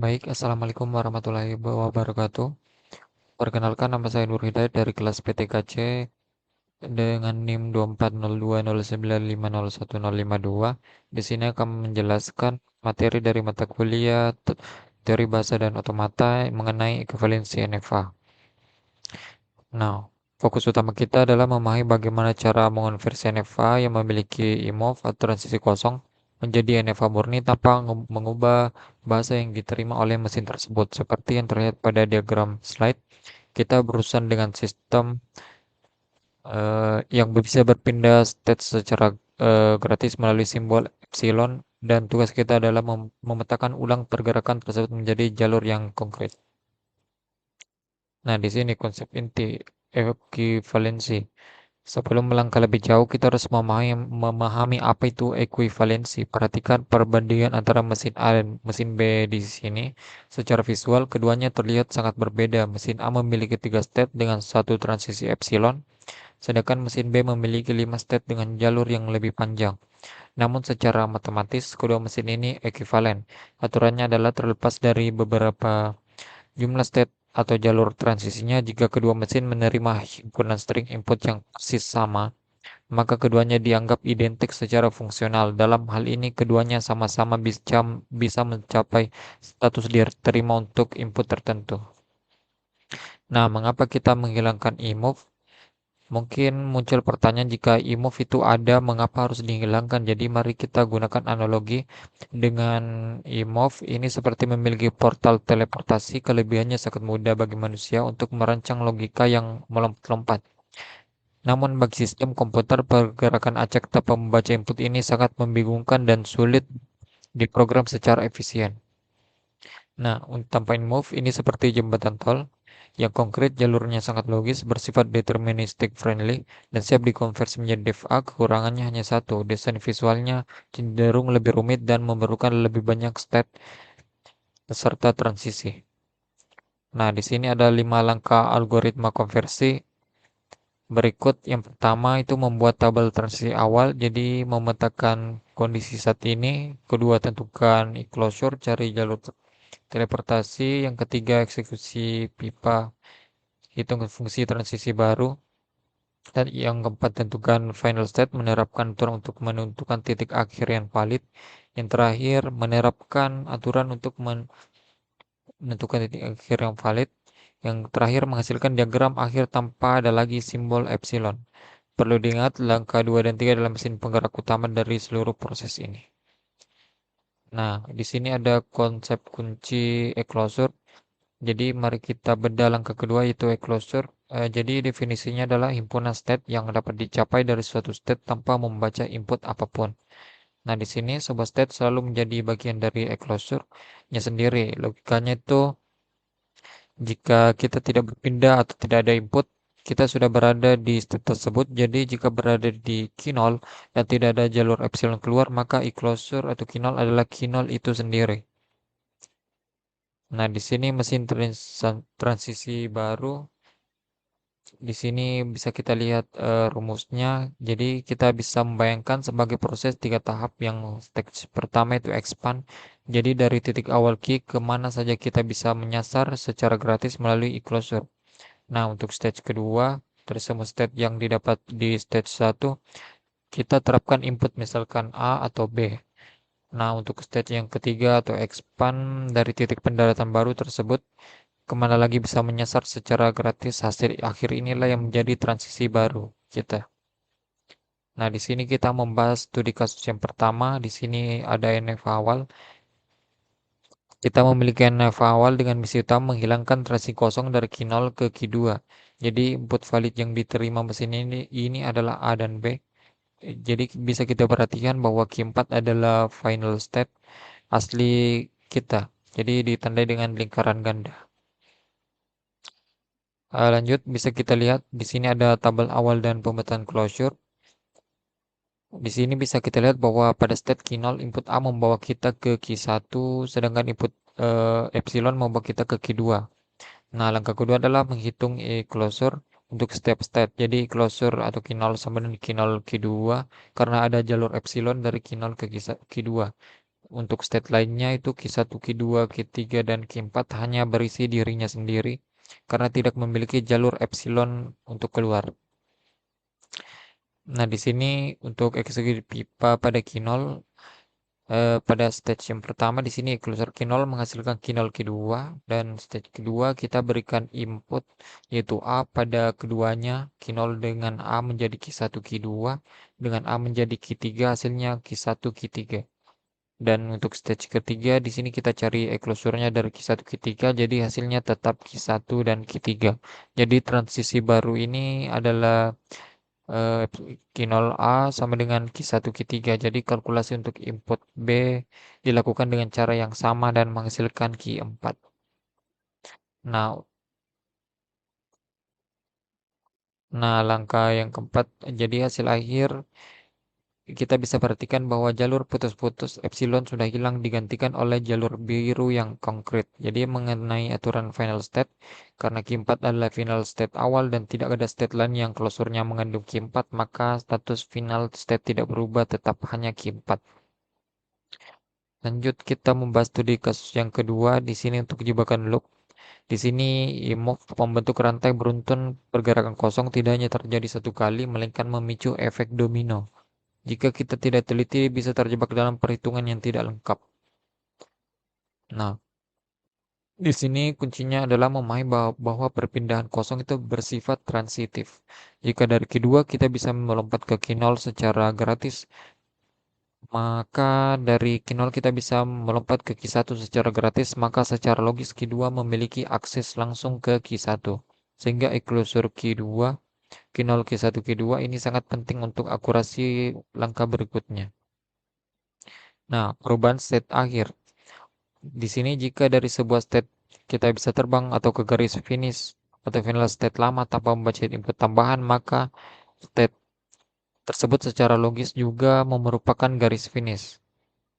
Baik, Assalamualaikum warahmatullahi wabarakatuh. Perkenalkan, nama saya Nur Hidayat dari kelas PTKC dengan NIM 240209501052. Di sini akan menjelaskan materi dari mata kuliah teori bahasa dan otomata mengenai ekuivalensi NFA. Nah, fokus utama kita adalah memahami bagaimana cara mengonversi NFA yang memiliki IMOV atau transisi kosong menjadi NFA murni tanpa mengubah bahasa yang diterima oleh mesin tersebut. Seperti yang terlihat pada diagram slide, kita berurusan dengan sistem yang bisa berpindah state secara gratis melalui simbol epsilon, dan tugas kita adalah memetakan ulang pergerakan tersebut menjadi jalur yang konkret. Nah, di sini konsep inti ekuivalensi. Sebelum melangkah lebih jauh, kita harus memahami apa itu ekuivalensi. Perhatikan perbandingan antara mesin A dan mesin B di sini. Secara visual, keduanya terlihat sangat berbeda. Mesin A memiliki 3 state dengan satu transisi epsilon, sedangkan mesin B memiliki 5 state dengan jalur yang lebih panjang. Namun secara matematis, kedua mesin ini ekuivalen. Aturannya adalah terlepas dari beberapa jumlah state atau jalur transisinya, jika kedua mesin menerima himpunan string input yang persis sama, maka keduanya dianggap identik secara fungsional. Dalam hal ini, keduanya sama-sama bisa mencapai status diterima untuk input tertentu. Nah, mengapa kita menghilangkan imove? Mungkin muncul pertanyaan, jika imove itu ada, mengapa harus dihilangkan? Jadi mari kita gunakan analogi dengan imove. Ini seperti memiliki portal teleportasi, kelebihannya sangat mudah bagi manusia untuk merancang logika yang melompat-lompat. Namun bagi sistem komputer, pergerakan acak tanpa membaca input ini sangat membingungkan dan sulit diprogram secara efisien. Nah, tanpa move ini seperti jembatan tol yang konkret, jalurnya sangat logis, bersifat deterministic friendly, dan siap dikonversi menjadi def A. Kekurangannya hanya satu, desain visualnya cenderung lebih rumit dan memerlukan lebih banyak state serta transisi. Nah, di sini ada 5 langkah algoritma konversi berikut. Yang pertama itu membuat tabel transisi awal, jadi memetakan kondisi saat ini. Kedua, tentukan closure, cari jalur teleportasi. Yang ketiga, eksekusi pipa, hitung fungsi transisi baru. Dan yang keempat, tentukan final state, menerapkan aturan untuk menentukan titik akhir yang valid. Yang terakhir, menerapkan aturan untuk menentukan titik akhir yang valid. Yang terakhir, menghasilkan diagram akhir tanpa ada lagi simbol epsilon. Perlu diingat, langkah 2 dan 3 adalah mesin penggerak utama dari seluruh proses ini. Nah, di sini ada konsep kunci enclosure. Jadi mari kita bedah langkah kedua, yaitu enclosure. Jadi definisinya adalah himpunan state yang dapat dicapai dari suatu state tanpa membaca input apapun. Nah, di sini sebuah state selalu menjadi bagian dari enclosure-nya sendiri. Logikanya itu, jika kita tidak berpindah atau tidak ada input, kita sudah berada di state tersebut. Jadi jika berada di key 0 dan tidak ada jalur epsilon keluar, maka enclosure atau key 0 adalah key 0 itu sendiri. Nah, di sini mesin transisi baru. Di sini bisa kita lihat rumusnya. Jadi kita bisa membayangkan sebagai proses 3 tahap. Yang stage pertama itu expand. Jadi dari titik awal key ke mana saja kita bisa menyasar secara gratis melalui enclosure. Nah, untuk stage kedua, dari semua state yang didapat di stage 1, kita terapkan input misalkan A atau B. Nah, untuk stage yang ketiga atau expand, dari titik pendaratan baru tersebut, kemana lagi bisa menyasar secara gratis. Hasil akhir inilah yang menjadi transisi baru kita. Nah, di sini kita membahas studi kasus yang pertama. Di sini ada NFA awal. Kita memiliki NFA awal dengan misi utama menghilangkan transisi kosong dari key 0 ke key 2. Jadi input valid yang diterima mesin ini adalah A dan B. Jadi bisa kita perhatikan bahwa key 4 adalah final state asli kita. Jadi ditandai dengan lingkaran ganda. Lanjut, bisa kita lihat di sini ada tabel awal dan pemetaan closure. Di sini bisa kita lihat bahwa pada state key 0 input A membawa kita ke key 1, sedangkan input epsilon membawa kita ke key 2. Nah, langkah kedua adalah menghitung closure untuk setiap state. Jadi closure atau key 0 sama dengan key 0 key 2 karena ada jalur epsilon dari key 0 ke key 2. untuk state lainnya itu Q1, Q2, Q3, dan Q4 hanya berisi dirinya sendiri karena tidak memiliki jalur epsilon untuk keluar. Nah, di sini untuk eksekusi pipa pada Q0 pada stage yang pertama di sini closure Q0 menghasilkan Q0 Q2 dan stage kedua kita berikan input yaitu A pada keduanya Q0 dengan A menjadi Q1 Q2 dengan A menjadi Q3 hasilnya Q1 Q3. Dan untuk stage ketiga di sini kita cari closure-nya dari Q1 Q3 jadi hasilnya tetap Q1 dan Q3. Jadi transisi baru ini adalah Q0A sama dengan Q1 Q3. Jadi kalkulasi untuk input B dilakukan dengan cara yang sama dan menghasilkan Q4. Nah, langkah yang keempat, jadi hasil akhir kita bisa perhatikan bahwa jalur putus-putus epsilon sudah hilang digantikan oleh jalur biru yang konkret. Jadi mengenai aturan final state, karena Q4 adalah final state awal dan tidak ada state lain yang closure-nya mengandung Q4, maka status final state tidak berubah, tetap hanya Q4. Lanjut kita membahas studi kasus yang kedua di sini untuk jebakan loop. Di sini move membentuk rantai beruntun pergerakan kosong tidak hanya terjadi satu kali melainkan memicu efek domino. Jika kita tidak teliti bisa terjebak dalam perhitungan yang tidak lengkap. Nah, di sini kuncinya adalah memahami bahwa perpindahan kosong itu bersifat transitif. Jika dari Q2 kita bisa melompat ke Q0 secara gratis, maka dari Q0 kita bisa melompat ke Q1 secara gratis, maka secara logis Q2 memiliki akses langsung ke Q1. Sehingga closure Q2, Q0, Q1, Q2 ini sangat penting untuk akurasi langkah berikutnya. Nah, perubahan state akhir. Di sini jika dari sebuah state kita bisa terbang atau ke garis finish atau final state lama tanpa membaca input tambahan, maka state tersebut secara logis juga merupakan garis finish.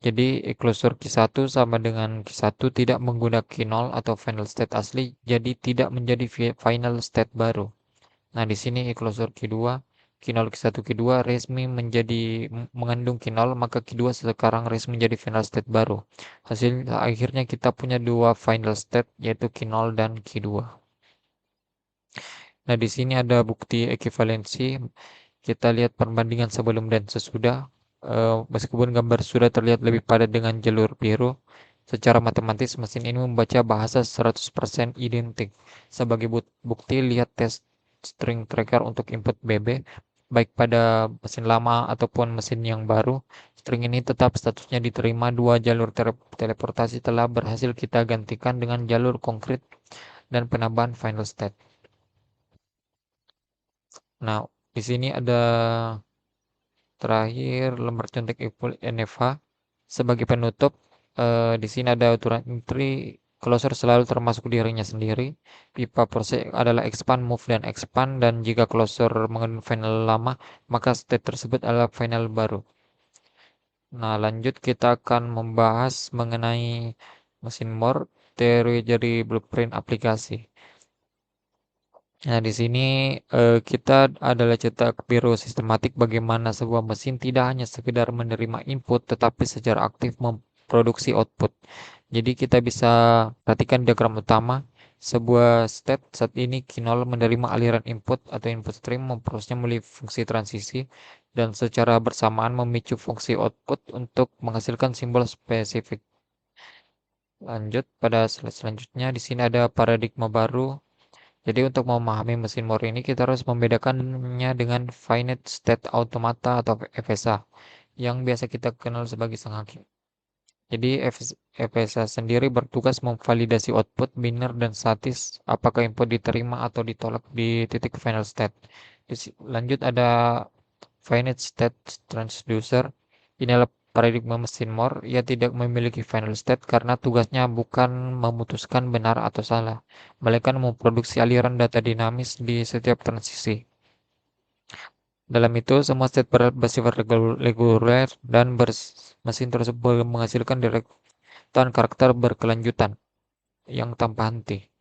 Jadi closure Q1 sama dengan Q1 tidak menggunakan Q0 atau final state asli, jadi tidak menjadi final state baru. Nah, di sini closure Q2, Q0 Q1 Q2 resmi menjadi mengandung Q0, maka Q2 sekarang resmi menjadi final state baru. Hasil akhirnya kita punya dua final state yaitu Q0 dan Q2. Nah, di sini ada bukti ekivalensi. Kita lihat perbandingan sebelum dan sesudah. Meskipun gambar sudah terlihat lebih padat dengan jalur biru, secara matematis mesin ini membaca bahasa 100% identik. Sebagai bukti, lihat tes string tracker untuk input BB, baik pada mesin lama ataupun mesin yang baru. String ini tetap statusnya diterima, dua jalur teleportasi telah berhasil kita gantikan dengan jalur konkret dan penambahan final state. Nah, di sini ada terakhir lembar contek NFH sebagai penutup. Di sini ada aturan entry closure selalu termasuk dirinya sendiri. Pipa proses adalah expand, move, dan expand. Dan jika closure mengandung final lama, maka state tersebut adalah final baru. Nah, lanjut kita akan membahas mengenai mesin Moore, teori jadi blueprint aplikasi. Nah, di sini kita adalah cetak biru sistematik bagaimana sebuah mesin tidak hanya sekedar menerima input, tetapi secara aktif memproduksi output. Jadi kita bisa perhatikan diagram utama, sebuah state saat ini Q0 menerima aliran input atau input stream, memprosesnya melalui fungsi transisi, dan secara bersamaan memicu fungsi output untuk menghasilkan simbol spesifik. Lanjut pada slide selanjutnya, di sini ada paradigma baru. Jadi untuk memahami mesin Moore ini kita harus membedakannya dengan finite state automata atau FSA yang biasa kita kenal sebagai sang hakim. Jadi FSA sendiri bertugas memvalidasi output biner dan statis apakah input diterima atau ditolak di titik final state. Lanjut ada finite state transducer. Inilah paradigma mesin Moore. Ia tidak memiliki final state karena tugasnya bukan memutuskan benar atau salah, melainkan memproduksi aliran data dinamis di setiap transisi. Dalam itu, semua state bersifat reguler dan mesin tersebut menghasilkan deretan karakter berkelanjutan yang tanpa henti.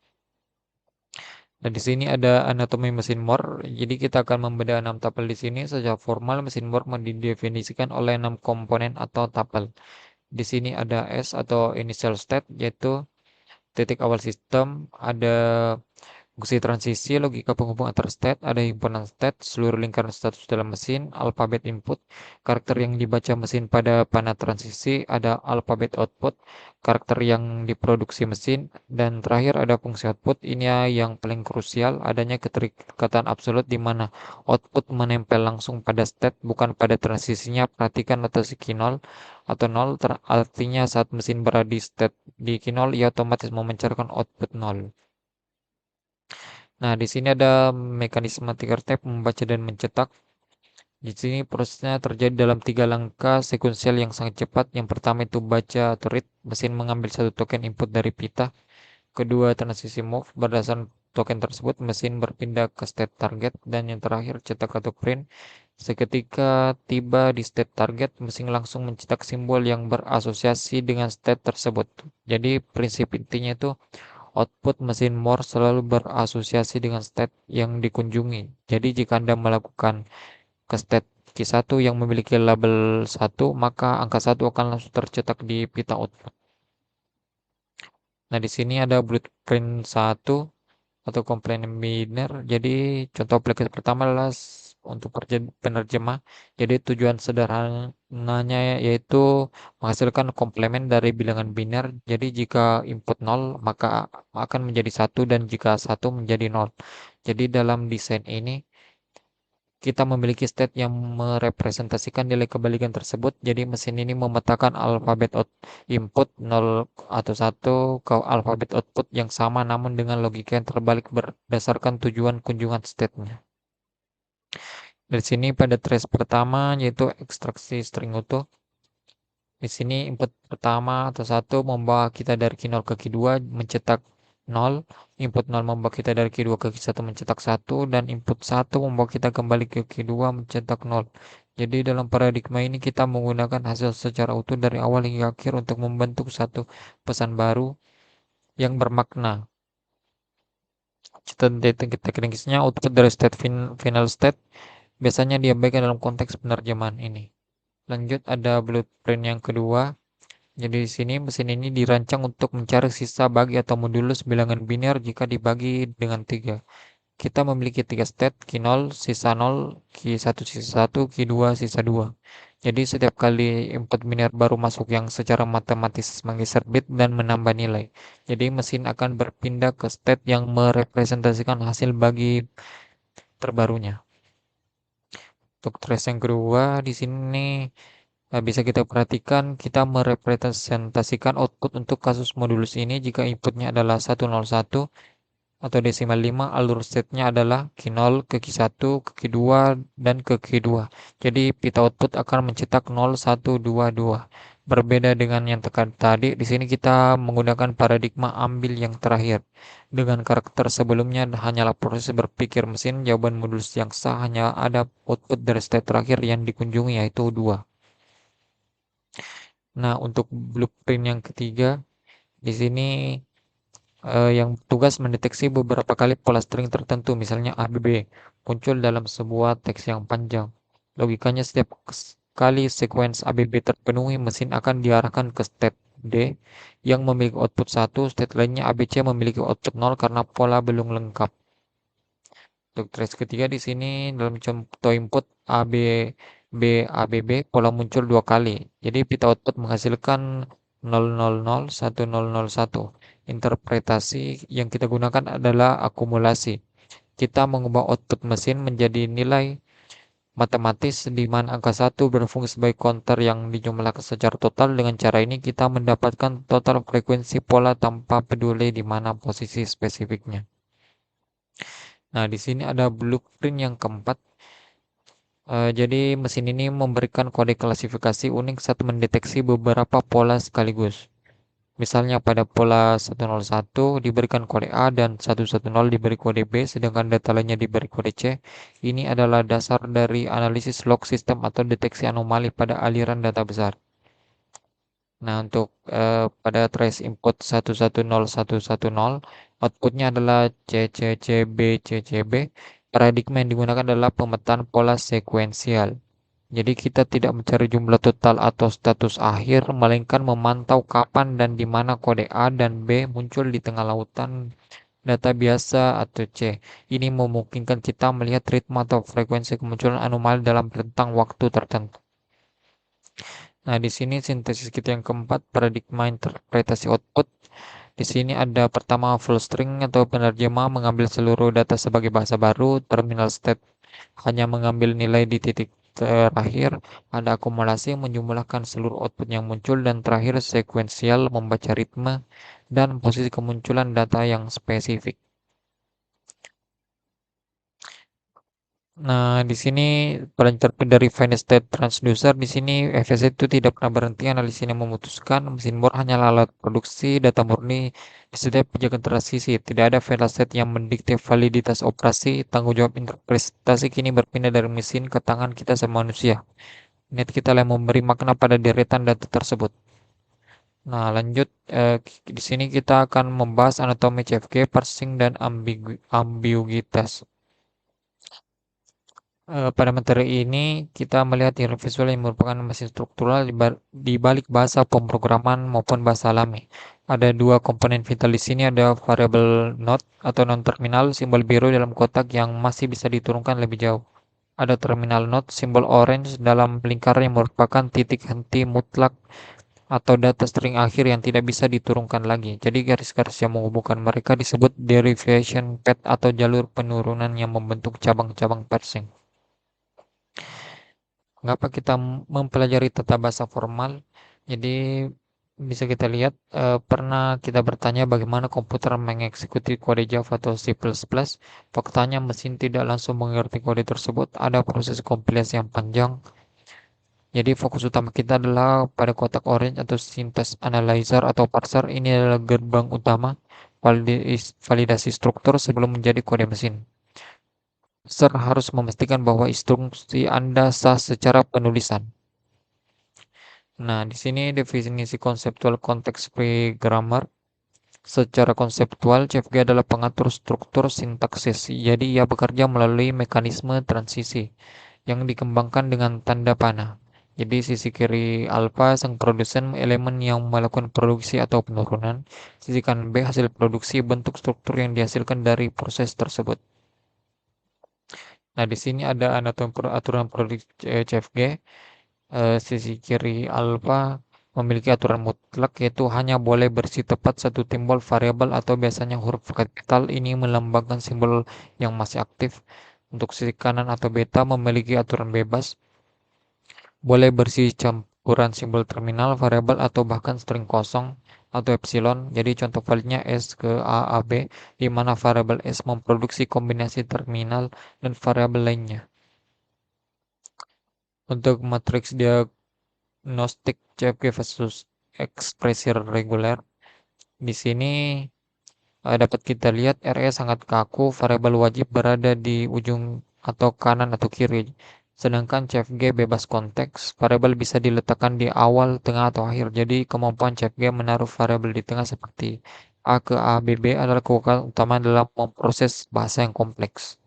Dan di sini ada anatomi mesin Moore. Jadi kita akan membedah 6 tapel di sini. Secara formal mesin Moore didefinisikan oleh 6 komponen atau tapel. Di sini ada S atau initial state, yaitu titik awal sistem, ada fungsi transisi, logika penghubung antar state, ada himpunan state, seluruh lingkaran status dalam mesin, alfabet input, karakter yang dibaca mesin pada panah transisi, ada alfabet output, karakter yang diproduksi mesin, dan terakhir ada fungsi output. Ini yang paling krusial, adanya keterikatan absolut di mana output menempel langsung pada state, bukan pada transisinya. Perhatikan notasi Q0 atau 0, artinya saat mesin berada di state di Q0, ia otomatis memancarkan output 0. Nah, di sini ada mekanisme trigger tape membaca dan mencetak. Di sini prosesnya terjadi dalam 3 langkah sekuensial yang sangat cepat. Yang pertama itu baca atau read, mesin mengambil satu token input dari pita. Kedua, transisi move, berdasarkan token tersebut mesin berpindah ke state target. Dan yang terakhir, cetak atau print. Seketika tiba di state target, mesin langsung mencetak simbol yang berasosiasi dengan state tersebut. Jadi prinsip intinya itu output mesin Morse selalu berasosiasi dengan state yang dikunjungi. Jadi jika Anda melakukan ke state Q1 yang memiliki label 1, maka angka 1 akan langsung tercetak di pita output. Nah, di sini ada blueprint 1 atau komponen biner. Jadi contoh aplikasi pertama adalah untuk penerjemah. Jadi tujuan sederhananya yaitu menghasilkan komplement dari bilangan biner. Jadi jika input 0 maka akan menjadi 1, dan jika 1 menjadi 0. Jadi dalam desain ini kita memiliki state yang merepresentasikan nilai kebalikan tersebut. Jadi mesin ini memetakan alfabet input 0 atau 1 ke alfabet output yang sama namun dengan logika yang terbalik berdasarkan tujuan kunjungan state-nya. Dari sini pada trace pertama yaitu ekstraksi string utuh. Di sini input pertama atau 1 membawa kita dari Q0 ke Q2 mencetak 0, input 0 membawa kita dari Q2 ke Q1 mencetak 1, dan input 1 membawa kita kembali ke Q2 mencetak 0. Jadi dalam paradigma ini kita menggunakan hasil secara utuh dari awal hingga akhir untuk membentuk satu pesan baru yang bermakna. Teknisnya output dari state final state biasanya diabaikan dalam konteks penerjemahan ini. Lanjut ada blueprint yang kedua. Jadi di sini mesin ini dirancang untuk mencari sisa bagi atau modulus bilangan biner jika dibagi dengan 3. Kita memiliki 3 state, Q0 sisa 0, Q1 sisa 1, Q2 sisa 2. Jadi setiap kali input biner baru masuk yang secara matematis menggeser bit dan menambah nilai. Jadi mesin akan berpindah ke state yang merepresentasikan hasil bagi terbarunya. Untuk trace yang kedua di sini bisa kita perhatikan kita merepresentasikan output untuk kasus modulus ini jika inputnya adalah 101 atau desimal 5, alur state-nya adalah Q0 ke Q1 ke Q2 dan ke Q2. Jadi pita output akan mencetak 0 1 2 2. Berbeda dengan yang tekan tadi, di sini kita menggunakan paradigma ambil yang terakhir. Dengan karakter sebelumnya hanyalah proses berpikir mesin, jawaban modulus yang sah hanya ada output dari state terakhir yang dikunjungi yaitu 2. Nah, untuk blueprint yang ketiga, di sini yang tugas mendeteksi beberapa kali pola string tertentu, misalnya ABB, muncul dalam sebuah teks yang panjang. Logikanya setiap kali sequence ABB terpenuhi, mesin akan diarahkan ke state D yang memiliki output 1, state lainnya ABC memiliki output 0 karena pola belum lengkap. Untuk trace ketiga di sini dalam contoh input ABB, pola muncul 2 kali. Jadi pita output menghasilkan 000 1001. Interpretasi yang kita gunakan adalah akumulasi. Kita mengubah output mesin menjadi nilai matematis di mana angka 1 berfungsi sebagai counter yang dijumlahkan secara total. Dengan cara ini kita mendapatkan total frekuensi pola tanpa peduli di mana posisi spesifiknya. Nah, di sini ada blueprint yang keempat. Jadi mesin ini memberikan kode klasifikasi unik saat mendeteksi beberapa pola sekaligus. Misalnya pada pola 101 diberikan kode A dan 110 diberi kode B, sedangkan data lainnya diberi kode C. Ini adalah dasar dari analisis log sistem atau deteksi anomali pada aliran data besar. Nah, untuk pada trace input 110110, outputnya adalah CCCB. Paradigma yang digunakan adalah pemetaan pola sekuensial. Jadi kita tidak mencari jumlah total atau status akhir, melainkan memantau kapan dan di mana kode A dan B muncul di tengah lautan data biasa atau C. Ini memungkinkan kita melihat ritme atau frekuensi kemunculan anomali dalam rentang waktu tertentu. Nah, di sini sintesis kita yang keempat, paradigma interpretasi output. Di sini ada pertama full string atau penerjemah mengambil seluruh data sebagai bahasa baru, terminal state hanya mengambil nilai di titik terakhir, ada akumulasi menjumlahkan seluruh output yang muncul, dan terakhir sekuensial membaca ritme dan posisi kemunculan data yang spesifik. Nah, di sini pencapaian dari finite state transducer di sini FSD itu tidak pernah berhenti analisisnya memutuskan mesin board hanyalah alat produksi data murni di setiap pijakan transisi. Tidak ada failed state yang mendikte validitas operasi. Tanggung jawab interpretasi kini berpindah dari mesin ke tangan kita sebagai manusia. Net kita yang memberi makna pada deretan data tersebut. Nah, lanjut di sini kita akan membahas anatomi CFG, parsing dan ambiguitas. Pada materi ini kita melihat teori visual yang merupakan mesin struktural di balik bahasa pemrograman maupun bahasa alami. Ada dua komponen vital di sini, ada variable node atau non-terminal, simbol biru dalam kotak yang masih bisa diturunkan lebih jauh. Ada terminal node, simbol orange dalam lingkaran yang merupakan titik henti mutlak atau data string akhir yang tidak bisa diturunkan lagi. Jadi garis-garis yang menghubungkan mereka disebut derivation path atau jalur penurunan yang membentuk cabang-cabang parsing. Mengapa kita mempelajari tata bahasa formal? Jadi bisa kita lihat pernah kita bertanya bagaimana komputer mengeksekusi kode Java atau C++. Faktanya mesin tidak langsung mengerti kode tersebut. Ada proses kompilasi yang panjang. Jadi fokus utama kita adalah pada kotak orange atau syntax analyzer atau parser. Ini adalah gerbang utama validasi struktur sebelum menjadi kode mesin. Parser harus memastikan bahwa instruksi Anda sah secara penulisan. Nah, di sini definisi konseptual konteks-free grammar. Secara konseptual, CFG adalah pengatur struktur sintaksis. Jadi, ia bekerja melalui mekanisme transisi yang dikembangkan dengan tanda panah. Jadi, sisi kiri alfa sang produsen elemen yang melakukan produksi atau penurunan. Sisi kanan B hasil produksi bentuk struktur yang dihasilkan dari proses tersebut. Nah, di sini ada anatomi aturan produksi CFG. Sisi kiri alfa memiliki aturan mutlak, yaitu hanya boleh berisi tepat satu simbol variabel atau biasanya huruf kapital. Ini melambangkan simbol yang masih aktif. Untuk sisi kanan atau beta memiliki aturan bebas, boleh berisi campuran simbol terminal, variabel, atau bahkan string kosong atau epsilon. Jadi contoh validnya S ke A, A, B, di mana variabel S memproduksi kombinasi terminal dan variabel lainnya. Untuk matriks diagnostik CFG versus ekspresi reguler, di sini dapat kita lihat RE sangat kaku, variabel wajib berada di ujung atau kanan atau kiri. Sedangkan CFG bebas konteks, variabel bisa diletakkan di awal, tengah, atau akhir. Jadi kemampuan CFG menaruh variabel di tengah seperti A ke A, B, B adalah kekuatan utama dalam memproses bahasa yang kompleks.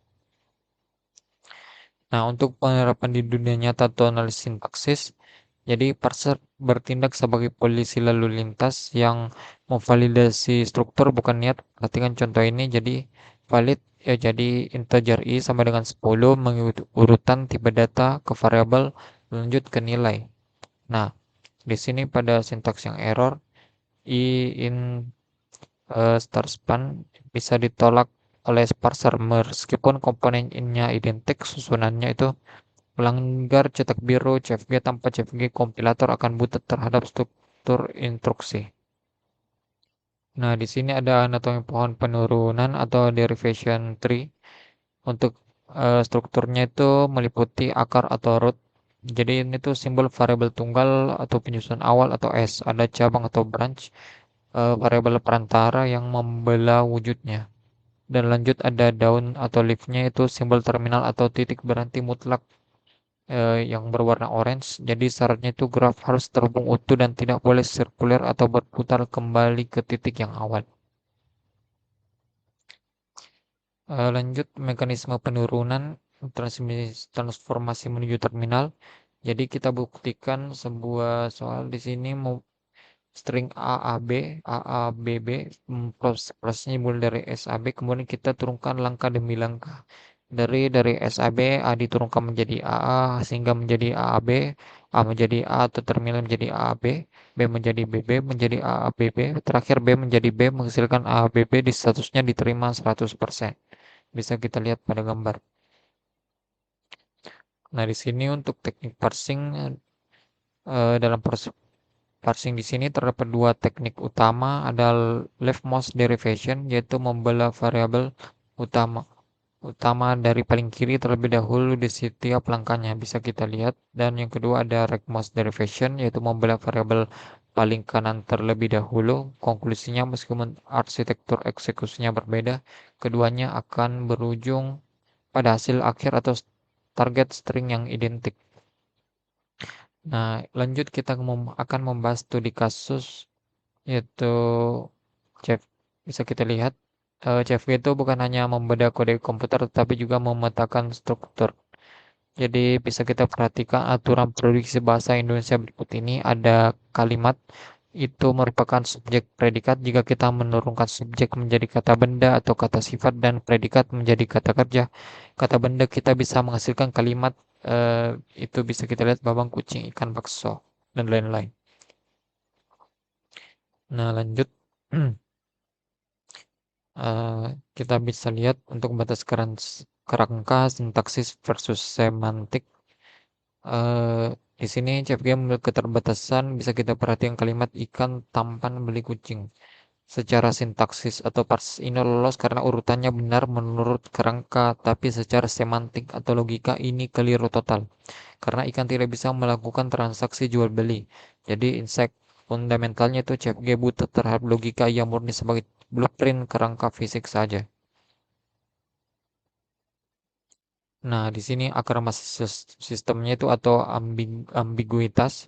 Nah, untuk penerapan di dunia nyata atau analisis sintaksis, jadi parser bertindak sebagai polisi lalu lintas yang memvalidasi struktur bukan niat. Perhatikan contoh ini. Jadi valid ya, jadi integer i sama dengan 10 mengikuti urutan tipe data ke variabel lanjut ke nilai. Nah, di sini pada sintaks yang error i in star span bisa ditolak oleh parser meskipun komponen in-nya identik, susunannya itu melanggar cetak biru CFG. Tanpa CFG, kompilator akan buta terhadap struktur instruksi. Nah, di sini ada anatomi pohon penurunan atau derivation tree. Untuk strukturnya itu meliputi akar atau root. Jadi ini tuh simbol variabel tunggal atau penyusun awal atau S. Ada cabang atau branch, variabel perantara yang membelah wujudnya. Dan lanjut ada daun atau leafnya, itu simbol terminal atau titik berhenti mutlak yang berwarna orange. Jadi syaratnya itu graf harus terhubung utuh dan tidak boleh sirkuler atau berputar kembali ke titik yang awal. Lanjut mekanisme penurunan transformasi menuju terminal. Jadi kita buktikan sebuah soal di sini mau string A A B B, prosesnya dimulai dari SAB, kemudian kita turunkan langkah demi langkah. Dari SAB, A diturunkan menjadi AA sehingga menjadi AAB, A menjadi A atau terminal menjadi AAB, B menjadi BB menjadi AABB, terakhir B menjadi B menghasilkan AABB di statusnya diterima 100%. Bisa kita lihat pada gambar. Nah, di sini untuk teknik parsing dalam proses parsing di sini terdapat dua teknik utama, ada leftmost derivation yaitu membelah variabel utama utama dari paling kiri terlebih dahulu di setiap langkahnya bisa kita lihat, dan yang kedua ada rightmost derivation yaitu membelah variabel paling kanan terlebih dahulu. Konklusinya meskipun arsitektur eksekusinya berbeda, keduanya akan berujung pada hasil akhir atau target string yang identik. Nah, lanjut kita akan membahas studi kasus yaitu Chef. Bisa kita lihat, CFG itu bukan hanya membedah kode komputer tetapi juga memetakan struktur. Jadi bisa kita perhatikan aturan produksi bahasa Indonesia berikut ini. Ada kalimat itu merupakan subjek predikat jika kita menurunkan subjek menjadi kata benda atau kata sifat dan predikat menjadi kata kerja. Kata benda kita bisa menghasilkan kalimat itu bisa kita lihat babang, kucing, ikan, bakso, dan lain-lain. Nah, lanjut. Kita bisa lihat untuk batas kerangka sintaksis versus semantik. Di sini CFG memiliki keterbatasan, bisa kita perhatikan kalimat ikan tampan beli kucing. Secara sintaksis atau parses ini lolos karena urutannya benar menurut kerangka, tapi secara semantik atau logika ini keliru total. Karena ikan tidak bisa melakukan transaksi jual beli. Jadi insight fundamentalnya itu CFG buta terhadap logika yang murni sebagai blueprint kerangka fisik saja. Nah, di sini akar masalah sistemnya itu atau ambiguitas.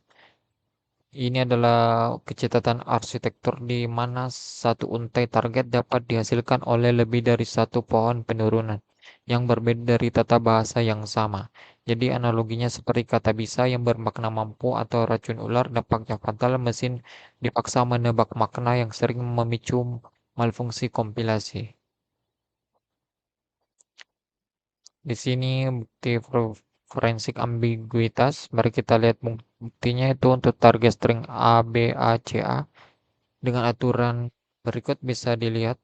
Ini adalah kecacatan arsitektur di mana satu untai target dapat dihasilkan oleh lebih dari satu pohon penurunan yang berbeda dari tata bahasa yang sama. Jadi analoginya seperti kata bisa yang bermakna mampu atau racun ular dampaknya fatal, mesin dipaksa menebak makna yang sering memicu malfungsi kompilasi. Di sini bukti forensik ambiguitas. Mari kita lihat buktinya itu untuk target string A, B, A, C, A. Dengan aturan berikut bisa dilihat.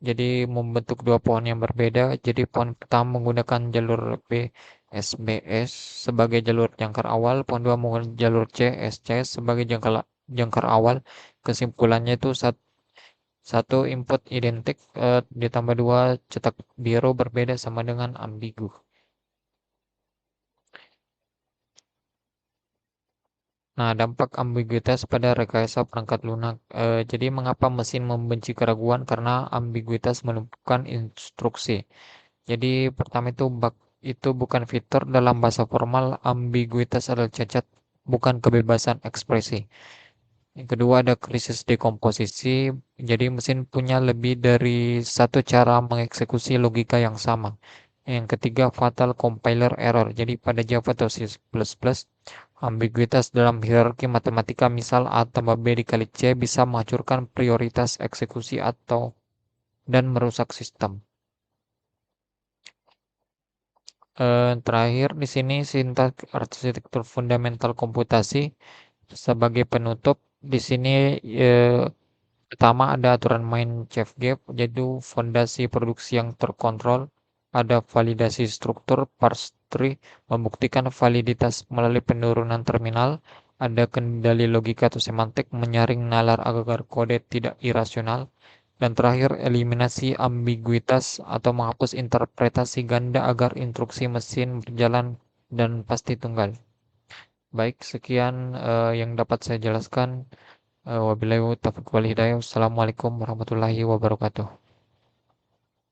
Jadi membentuk dua pohon yang berbeda. Jadi pohon pertama menggunakan jalur B, S, B, S sebagai jalur jangkar awal. Pohon dua menggunakan jalur C, S, C sebagai jangkar awal. Kesimpulannya itu satu input identik ditambah dua cetak biru berbeda sama dengan ambigu. Nah, dampak ambiguitas pada rekayasa perangkat lunak. Jadi mengapa mesin membenci keraguan? Karena ambiguitas menumpukan instruksi. Jadi pertama itu bug itu bukan fitur dalam bahasa formal, ambiguitas adalah cacat, bukan kebebasan ekspresi. Yang kedua ada krisis dekomposisi. Jadi mesin punya lebih dari satu cara mengeksekusi logika yang sama. Yang ketiga fatal compiler error. Jadi pada Java atau C++, ambiguitas dalam hierarki matematika misal A tambah B dikali C bisa menghancurkan prioritas eksekusi atau dan merusak sistem. Terakhir di sini sintaks arsitektur fundamental komputasi sebagai penutup. Di sini pertama ada aturan main Chef Gap, yaitu fondasi produksi yang terkontrol. Ada validasi struktur parse tree membuktikan validitas melalui penurunan terminal. Ada kendali logika atau semantik menyaring nalar agar kode tidak irasional. Dan terakhir, eliminasi ambiguitas atau menghapus interpretasi ganda agar instruksi mesin berjalan dan pasti tunggal. Baik, sekian yang dapat saya jelaskan. Wabillahi taufiq wal hidayah. Wassalamualaikum warahmatullahi wabarakatuh.